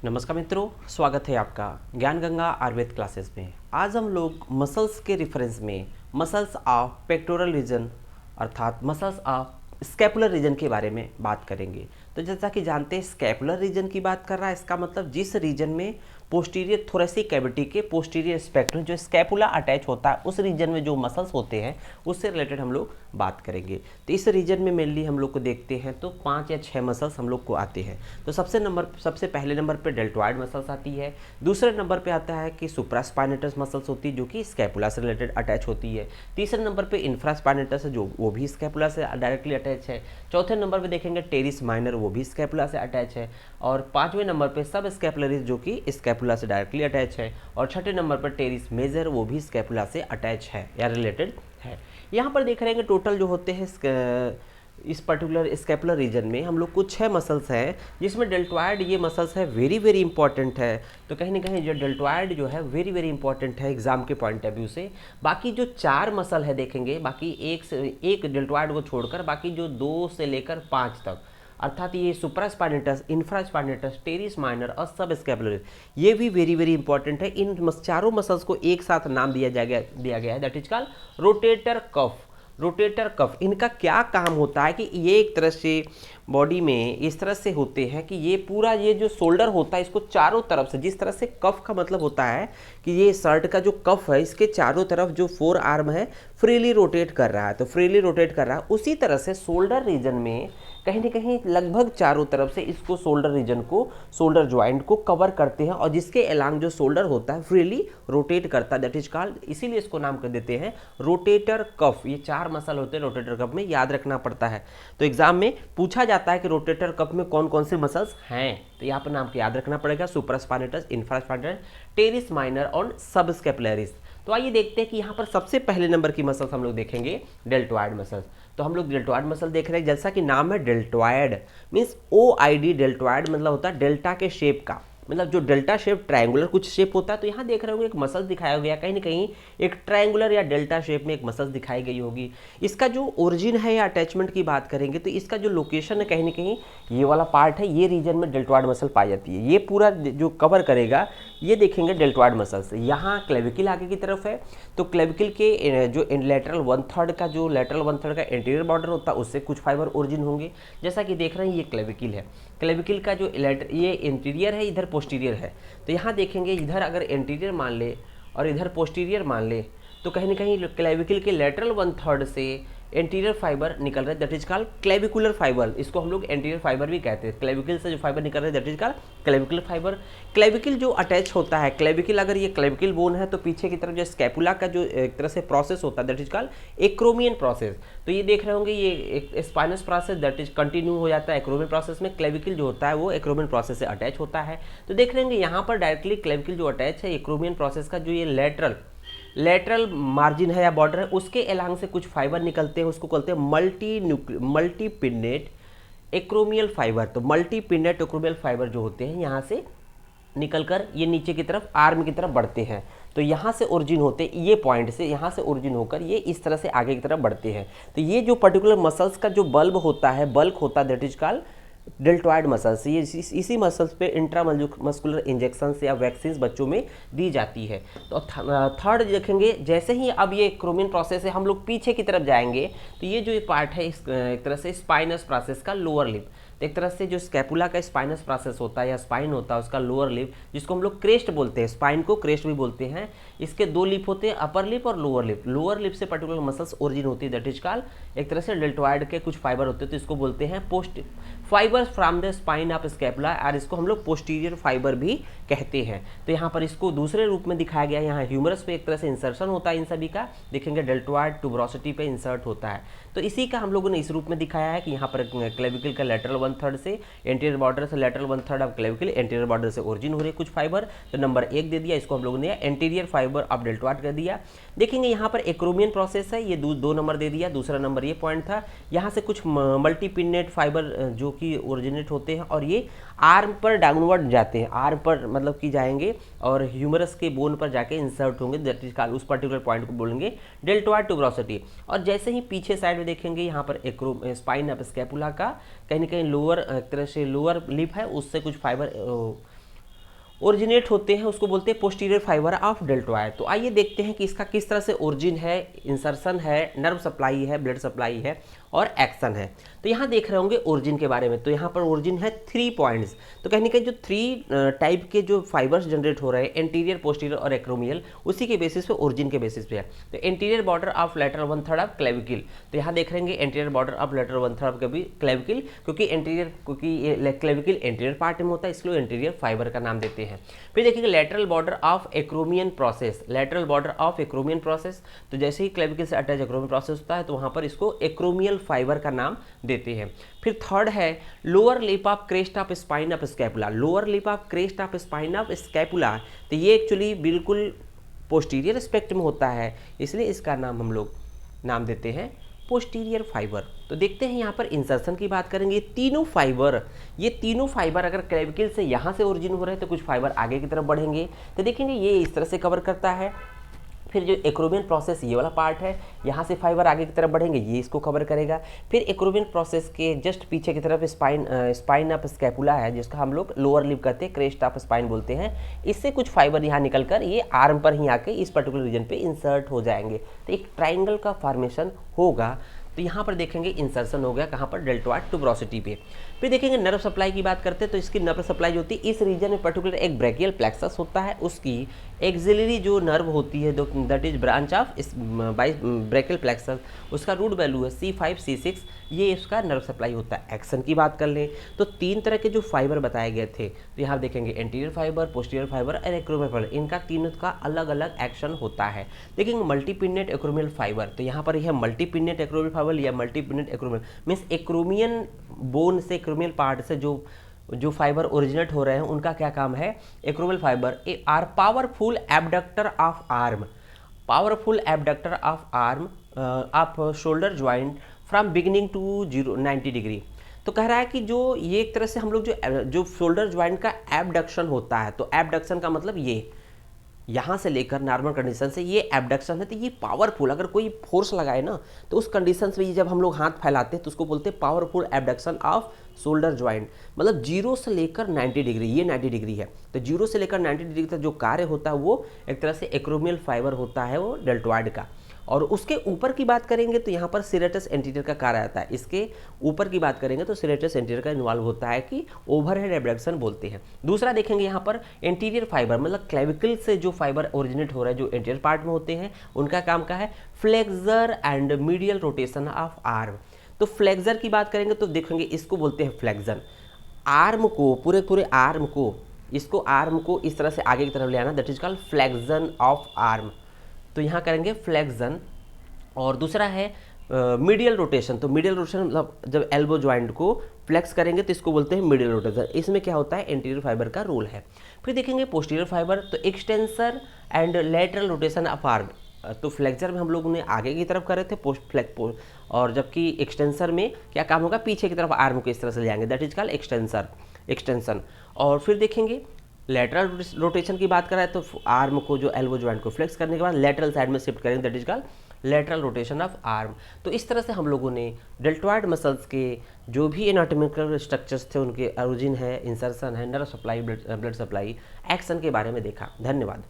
नमस्कार मित्रों, स्वागत है आपका ज्ञान गंगा आयुर्वेद क्लासेस में। आज हम लोग मसल्स के रेफरेंस में मसल्स ऑफ पेक्टोरल रीजन अर्थात मसल्स ऑफ स्कैपुलर रीजन के बारे में बात करेंगे। तो जैसा कि जानते हैं, स्कैपुलर रीजन की बात कर रहा है, इसका मतलब जिस रीजन में पोस्टीरियर थोरेसिक कैविटी के पोस्टीरियर एस्पेक्ट में जो स्कैपुला अटैच होता है, उस रीजन में जो मसल्स होते हैं उससे रिलेटेड हम लोग बात करेंगे। तो इस रीजन में मेनली हम लोग को देखते हैं तो 5 या 6 मसल्स हम लोग को आते हैं। तो सबसे पहले नंबर पे डेल्टॉइड मसल्स आती है। दूसरे नंबर पे आता है कि सुप्रास्पाइनेटस मसल्स होती है जो कि स्कैपुला से रिलेटेड अटैच होती है। तीसरे नंबर पे इंफ्रास्पाइनेटस है जो वो भी स्कैपुला से डायरेक्टली अटैच है। चौथे नंबर पे देखेंगे टेरिस माइनर, वो भी स्कैपुला से अटैच है। और पांचवें नंबर पे सब स्कैपुलरिस जो कि स्कैपुला से डायरेक्टली अटैच है। और छठे नंबर पर टेरिस मेजर, वो भी स्कैपुला से अटैच है या रिलेटेड है। यहाँ पर देख रहे हैं कि टोटल जो होते हैं इस पर्टिकुलर स्कैपुलर रीजन में हम लोग को 6 मसल्स हैं, जिसमें डेल्टॉइड ये मसल्स है वेरी वेरी इंपॉर्टेंट है। तो कहीं ना कहीं जो डेल्टॉइड जो है वेरी वेरी इंपॉर्टेंट है एग्जाम के पॉइंट ऑफ व्यू से। बाकी जो 4 मसल है देखेंगे, बाकी एक डेल्टॉइड को छोड़कर बाकी जो 2 से लेकर 5 तक, अर्थात ये सुप्रास्पाइनेटस, इंफ्रास्पाइनेटस, टेरिस माइनर और सब स्कैपुलरिस, ये भी वेरी वेरी इंपॉर्टेंट है। इन चारों मसल्स को एक साथ नाम दिया गया है, that is called rotator cuff. Rotator cuff, इनका क्या काम होता है कि ये एक तरह से बॉडी में इस तरह से होते हैं कि ये पूरा ये जो शोल्डर होता है इसको चारों तरफ से, जिस तरह से कफ का मतलब होता है कि ये शर्ट का जो कफ है इसके चारों तरफ जो 4 आर्म है फ्रीली रोटेट कर रहा है, तो फ्रीली रोटेट कर रहा है। उसी तरह से शोल्डर रीजन में कहीं ना कहीं लगभग चारों तरफ से इसको शोल्डर रीजन को, शोल्डर ज्वाइंट को कवर करते हैं और जिसके अलांग जो शोल्डर होता है फ्रीली रोटेट करता है, दैट इज कॉल्ड, इसीलिए इसको नाम कर देते हैं रोटेटर कफ। ये 4 मसल होते हैं रोटेटर कफ में, याद रखना पड़ता है। तो एग्जाम में पूछा जाता है कि रोटेटर कफ में कौन कौन से मसल्स हैं, तो यहाँ पर नाम याद रखना पड़ेगा, सुप्रास्पाइनेटस, इंफ्रास्पाइनेटस, टेरिस माइनर और सबस्कैपुलरिस। तो आइए देखते हैं कि यहाँ पर सबसे पहले नंबर की मसल्स हम लोग देखेंगे डेल्टॉइड मसल्स। तो हम लोग डेल्टॉइड मसल देख रहे हैं, जैसा कि नाम है डेल्टॉइड मीन्स OID, डेल्टॉइड मतलब होता है डेल्टा के शेप का, मतलब जो डेल्टा शेप ट्रायंगुलर कुछ शेप होता है। तो यहाँ देख रहे होंगे एक मसल दिखाया गया, कहीं ना कहीं एक ट्रायंगुलर या डेल्टा शेप में एक मसल दिखाई गई होगी। इसका जो ओरिजिन है या अटैचमेंट की बात करेंगे तो इसका जो लोकेशन है कहीं ना कहीं ये वाला पार्ट है, ये रीजन में डेल्टॉइड मसल पाई जाती है। ये पूरा जो कवर करेगा ये देखेंगे डेल्टॉइड मसल्स। यहाँ क्लेविकल आगे की तरफ है, तो क्लेविकल के जो लेटरल 1/3 का, जो लेटरल 1/3 का एंटीरियर बॉर्डर होता है उससे कुछ फाइबर ओरिजिन होंगे। जैसा कि देख रहे हैं ये क्लेविकल है, क्लेविकल का जो ये इंटीरियर है, इधर पोस्टीरियर है। तो यहाँ देखेंगे इधर अगर एंटीरियर मान ले और इधर पोस्टीरियर मान ले तो कहीं ना कहीं क्लेविकल के लेटरल 1/3 से एंटीरियर फाइबर निकल रहा है, that is called clavicular fibre. इसको हम लोग एंटीरियर फाइबर भी कहते हैं। क्लेविकल से जो फाइबर निकल रहा है that is called clavicular fibre. Clavicle जो अटैच होता है, क्लेविकल अगर ये क्लेविकल बोन है तो पीछे की तरफ जो स्कैपुला का जो एक तरह से प्रोसेस होता है that is called acromion process. तो ये देख रहे होंगे ये एक spinous process that is continue हो जाता है एक्रोमियन प्रोसेस में। क्लेविकल जो होता है वो एक्रोमियन प्रोसेस से अटैच होता है। तो देख रहे होंगे यहाँ पर डायरेक्टली क्लेविकल जो अटैच है एक्रोमियन प्रोसेस का, जो ये लेटरल मार्जिन है या बॉर्डर है उसके अलांग से कुछ फाइबर निकलते हैं, उसको कहते हैं मल्टीपिन्नेट एक्रोमियल फाइबर। तो मल्टीपिन्नेट एक्रोमियल फाइबर जो होते हैं यहाँ से निकलकर ये नीचे की तरफ आर्म की तरफ बढ़ते हैं। तो यहाँ से ओरिजिन होते हैं, ये पॉइंट से यहाँ से ओरिजिन होकर ये इस तरह से आगे की तरफ बढ़ते हैं। तो ये जो पर्टिकुलर मसल्स का जो बल्क होता है that is called deltoid muscles. ये इसी मसल्स पे इंट्रामस्कुलर इंजेक्शन या वैक्सीन बच्चों में दी जाती है। तो थर्ड देखेंगे, जैसे ही अब ये क्रोमियन प्रोसेस है हम लोग पीछे की तरफ जाएंगे तो ये जो पार्ट है एक तरह से स्पाइनस प्रोसेस का लोअर लिप। तो एक तरह से जो स्कैपुला का स्पाइनस प्रोसेस होता है या स्पाइन होता है उसका लोअर लिप, जिसको हम लोग क्रेस्ट बोलते हैं, स्पाइन को क्रेस्ट भी बोलते हैं। इसके 2 लिप होते हैं, अपर लिप और लोअर लिप। लोअर लिप से पर्टिकुलर मसल्स ओरिजिन होती है दैट इज कॉल्ड, एक तरह से डेल्टॉइड के कुछ फाइबर होते हैं तो इसको बोलते हैं post fibre from the spine of scapula, और इसको हम लोग पोस्टीरियर फाइबर भी कहते हैं। तो यहाँ पर इसको दूसरे रूप में दिखाया गया है, यहाँ ह्यूमरस पे एक तरह से इंसर्शन होता है इन सभी का, देखेंगे डेल्टॉइड ट्यूबरोसिटी पे इंसर्ट होता है। तो इसी का हम लोगों ने इस रूप में दिखाया है कि यहाँ पर क्लेविकल का लेटरल 1/3 से एंटीरियर बॉर्डर से lateral 1/3 of clavicle, anterior border से ओरिजिन हो रहे कुछ फाइबर। तो नंबर 1 दे दिया, इसको हम लोगों ने एंटीरियर फाइबर ऑफ डेल्टॉइड कर दिया। देखेंगे यहाँ पर एक्रोमियन प्रोसेस है, ये 2 नंबर दे दिया, दूसरा नंबर ये पॉइंट था। यहाँ से कुछ मल्टीपिन्नेट फाइबर जो कि ओरिजिनेट होते हैं और ये आर्म पर डाउनवर्ड जाते हैं, आर्म पर मतलब कि जाएंगे और ह्यूमरस के बोन पर जाके इंसर्ट होंगे, दैट इज कॉल्ड, उस पर्टिकुलर पॉइंट को बोलेंगे डेल्टॉइड ट्यूबरोसिटी। और जैसे ही पीछे साइड में देखेंगे यहाँ पर स्पाइन ऑफ स्कैपुला का कहीं ना कहीं लोअर एक तरह से लोअर लिप है, उससे कुछ फाइबर ओरिजिनेट होते हैं उसको बोलते हैं पोस्टीरियर फाइबर ऑफ डेल्टॉइड। तो आइए देखते हैं कि इसका किस तरह से ओरिजिन है, इंसर्शन है, नर्व सप्लाई है, ब्लड सप्लाई है और एक्शन है। तो यहाँ देख रहे होंगे ओरिजिन के बारे में। तो यहाँ पर ओरिजिन है 3 पॉइंट्स। तो कहने के जो 3 टाइप के जो फाइबर्स जनरेट हो रहे हैं, एंटीरियर, पोस्टीरियर और एक्रोमियल, उसी के बेसिस पे ओरिजिन के बेसिस पे है। तो anterior border of lateral 1/3 of clavicle, तो यहाँ देख रहे हैं anterior border of lateral 1/3 of clavicle, क्योंकि क्लेविकल एंटीरियर पार्ट में होता है, इसलिए एंटीरियर फाइबर का नाम देते हैं। फिर देखिए lateral border of acromion process, lateral border of acromion process, तो जैसे ही क्लेविकल से अटैच एक्रोमियन प्रोसेस होता है तो वहाँ पर इसको एक्रोमियल फाइबर का नाम देते हैं। फिर थर्ड है lower lip of crest of spine of scapula, lower lip of crest of spine of scapula, तो ये एक्चुअली बिल्कुल पोस्टीरियर एस्पेक्ट में होता है, इसलिए इसका नाम हम लोग नाम देते हैं पोस्टीरियर फाइबर। तो देखते हैं यहाँ पर इंसर्शन की बात करेंगे। ये तीनों फाइबर अगर क्लेविकल से यहाँ से ओरिजिन हो रहे हैं तो कुछ फाइबर आगे की तरफ बढ़ेंगे, तो देखेंगे ये इस तरह से कवर करता है। फिर जो एक्रोमियन प्रोसेस ये वाला पार्ट है, यहाँ से फाइबर आगे की तरफ बढ़ेंगे, ये इसको कवर करेगा। फिर एक्रोमियन प्रोसेस के जस्ट पीछे की तरफ स्पाइन ऑफ स्कैपुला है, जिसका हम लोग लोअर लिप कहते हैं, क्रेस्ट ऑफ स्पाइन बोलते हैं। इससे कुछ फाइबर यहाँ निकल कर ये आर्म पर ही आके इस पर्टिकुलर रीजन पे इंसर्ट हो जाएंगे, तो एक ट्राइंगल का फॉर्मेशन होगा। तो यहाँ पर देखेंगे इंसर्शन हो गया कहाँ पर, डेल्टॉइड टुबरोसिटी पे। फिर देखेंगे नर्व सप्लाई की बात करते हैं, तो इसकी नर्व सप्लाई जो होती है इस रीजन में पर्टिकुलर एक ब्रेकियल प्लेक्सस होता है, उसकी एक्सिलरी जो नर्व होती है that is branch of by brachial plexus, उसका रूट वैल्यू है C5 C6, ये इसका नर्व सप्लाई होता है। एक्शन की बात कर लें तो 3 तरह के जो फाइबर बताए गए थे, तो यहाँ देखेंगे एंटीरियर फाइबर, पोस्टीरियर फाइबर और एक्रोमियल फाइबर, इनका तीनों का अलग अलग एक्शन होता है। देखेंगे मल्टीपिन्नेट एक्रोमियल फाइबर, तो यहाँ पर यह मल्टीपिन्नेट एक्रोमियल फाइबर या मल्टीपिन्नेट एक्रोमियल मीन्स एक्रोमियन बोन से, एक्रोमियल पार्ट से जो फाइबर ओरिजिनेट हो रहे हैं उनका क्या काम है। Acromial fibre are powerful abductor of arm, powerful abductor of arm of shoulder joint from beginning to 90 degree. तो कह रहा है कि जो ये एक तरह से हम लोग जो शोल्डर ज्वाइंट का एबडक्शन होता है, तो एबडक्शन का मतलब ये यहाँ से लेकर नॉर्मल कंडीशन से ये एबडक्शन है, तो ये पावरफुल, अगर कोई फोर्स लगाए ना तो उस कंडीशन में जब हम लोग हाथ फैलाते हैं तो उसको बोलते हैं powerful abduction of shoulder joint. मतलब 0 से लेकर 90 डिग्री, ये 90 डिग्री है, तो 0 से लेकर 90 डिग्री तक जो कार्य होता है वो एक तरह से एक्रोमियल फाइबर होता है, वो डेल्टॉइड का। और उसके ऊपर की बात करेंगे तो यहाँ पर सिरेटस एंटीरियर का कार्य आता है। इसके ऊपर की बात करेंगे तो सिरेटस एंटीरियर का इन्वॉल्व होता है, कि ओवरहेड एबडक्शन बोलते हैं। दूसरा देखेंगे यहाँ पर एंटीरियर फाइबर, मतलब क्लेविकल से जो फाइबर ओरिजिनेट हो रहा है, जो एंटीरियर पार्ट में होते हैं, उनका काम क्या है, flexor and medial rotation of arm. तो फ्लेक्सर की बात करेंगे तो देखेंगे इसको बोलते हैं फ्लेक्सन, आर्म को, पूरे आर्म को, इसको आर्म को इस तरह से आगे की तरफ ले आना, that is called flexion of arm. तो यहाँ करेंगे फ्लेक्सन। और दूसरा है मीडियल रोटेशन, तो मीडियल रोटेशन मतलब जब एल्बो जॉइंट को फ्लेक्स करेंगे तो इसको बोलते हैं मीडियल रोटेशन। इसमें क्या होता है, एंटीरियर फाइबर का रोल है। फिर देखेंगे पोस्टीरियर फाइबर, तो extensor and lateral rotation of arm. तो फ्लेक्सर में हम लोगों ने आगे की तरफ करे थे और जबकि एक्सटेंसर में क्या काम होगा, पीछे की तरफ आर्म को इस तरह से ले जाएंगे, दैट इज कॉल्ड एक्सटेंशन। और फिर देखेंगे लेटरल रोटेशन की बात करें तो आर्म को, जो एल्बो जॉइंट को फ्लेक्स करने के बाद लेटरल साइड में शिफ्ट करेंगे, that is called lateral rotation of arm. तो इस तरह से हम लोगों ने डेल्टॉइड मसल्स के जो भी एनाटॉमिकल स्ट्रक्चर्स थे, उनके ओरिजिन है, इंसर्शन है, nerve supply, blood supply, action के बारे में देखा। धन्यवाद।